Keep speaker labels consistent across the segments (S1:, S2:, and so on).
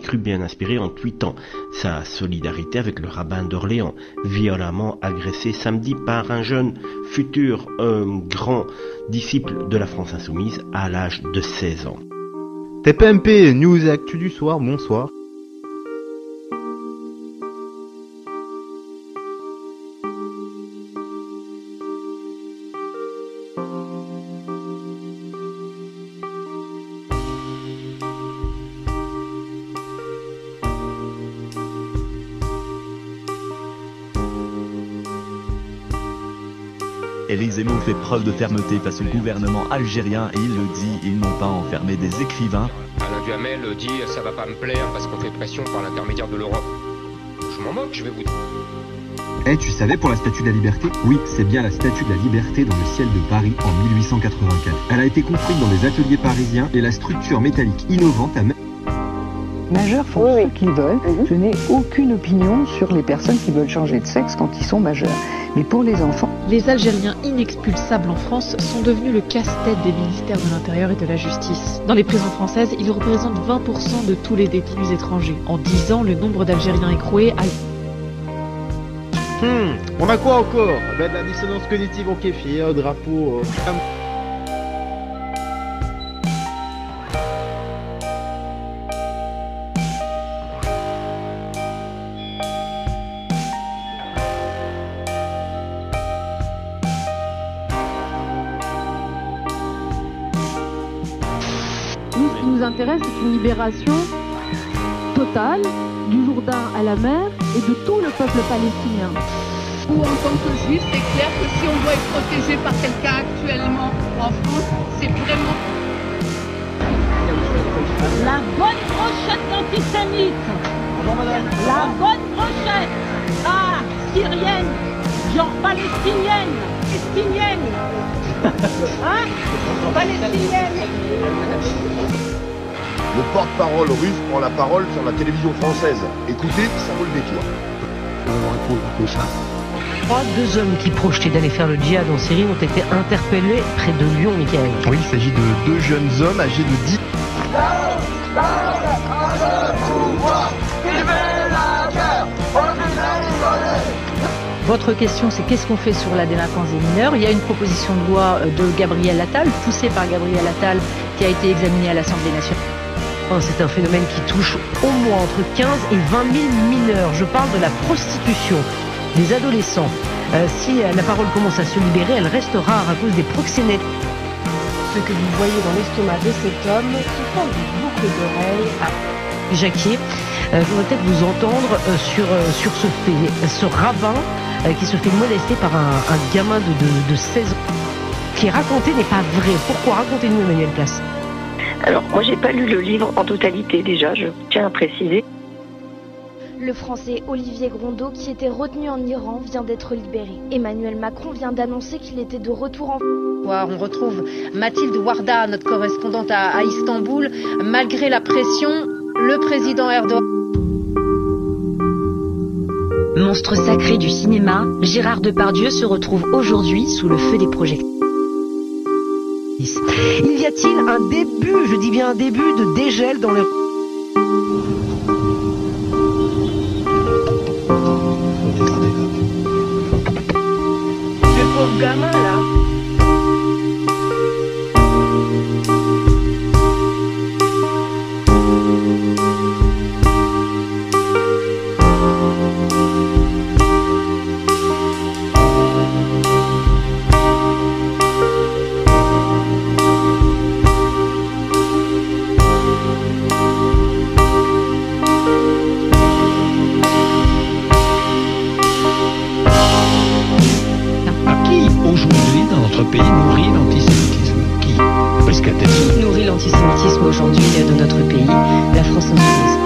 S1: cru bien inspiré en tweetant sa solidarité avec le rabbin d'Orléans, violemment agressé samedi par un jeune futur grand disciple de la France Insoumise à l'âge de 16 ans.
S2: TPMP, news et actu du soir, bonsoir.
S3: Éric Zemmour fait preuve de fermeté face au gouvernement algérien et il le dit, ils n'ont pas enfermé des écrivains.
S4: Alain Duhamel dit ça va pas me plaire parce qu'on fait pression par l'intermédiaire de l'Europe. Je m'en moque, je vais vous dire.
S5: Tu savais pour la Statue de la Liberté? Oui, c'est bien la Statue de la Liberté dans le ciel de Paris en 1884. Elle a été construite dans des ateliers parisiens et la structure métallique innovante a même...
S6: Majeurs font ce qu'ils veulent. Je n'ai aucune opinion sur les personnes qui veulent changer de sexe quand ils sont majeurs. Mais pour les enfants...
S7: Les Algériens inexpulsables en France sont devenus le casse-tête des ministères de l'Intérieur et de la Justice. Dans les prisons françaises, ils représentent 20% de tous les détenus étrangers. En 10 ans, le nombre d'Algériens écroués a...
S2: On a quoi encore? De la dissonance cognitive au kéfir, drapeau...
S8: Nous, ce qui nous intéresse, c'est une libération totale du Jourdain à la mer et de tout le peuple palestinien.
S9: Ou en tant que juif, c'est clair que si on doit être protégé par quelqu'un actuellement en France, c'est vraiment...
S10: La bonne brochette antisémite. Bonjour madame. La bonne brochette. Ah, syrienne, genre palestinienne. Palestinienne. Hein? Palestinienne.
S11: Le porte-parole russe prend la parole sur la télévision française. Écoutez, ça vaut le détour.
S12: Deux hommes qui projetaient d'aller faire le djihad en Syrie ont été interpellés près de Lyon, Michael.
S2: Oui, il s'agit de deux jeunes hommes âgés de 10...
S12: Votre question, c'est qu'est-ce qu'on fait sur la délinquance des mineurs? Il y a une proposition de loi de Gabriel Attal, poussée par Gabriel Attal, qui a été examinée à l'Assemblée nationale. C'est un phénomène qui touche au moins entre 15 et 20 000 mineurs. Je parle de la prostitution des adolescents. Si la parole commence à se libérer, elle reste rare à cause des proxénètes.
S13: Ce que vous voyez dans l'estomac de cet homme, qui forme des boucles d'oreilles.
S12: Jacquier, je voudrais peut-être vous entendre sur ce fait. Ce rabbin qui se fait molester par un gamin de 16 ans. Ce qui est raconté n'est pas vrai. Pourquoi? Racontez-nous, Emmanuel Place.
S14: Alors, moi, j'ai pas lu le livre en totalité déjà, je tiens à préciser.
S15: Le Français Olivier Grondeau, qui était retenu en Iran, vient d'être libéré. Emmanuel Macron vient d'annoncer qu'il était de retour en...
S16: On retrouve Mathilde Warda, notre correspondante à Istanbul. Malgré la pression, le président Erdogan...
S17: Monstre sacré du cinéma, Gérard Depardieu se retrouve aujourd'hui sous le feu des projecteurs.
S12: Il y a-t-il un début, je dis bien un début de dégel dans le...
S9: Le pauvre gamin là.
S18: Pays nourrit l'antisémitisme. Qui
S12: nourrit l'antisémitisme aujourd'hui de notre pays? La France Insoumise.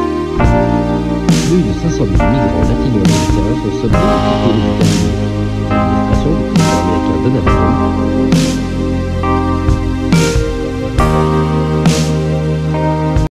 S19: Plus de 500 000 migrants latino-américains sont sommés de quitter les États-Unis. L'administration du président américain Donald Trump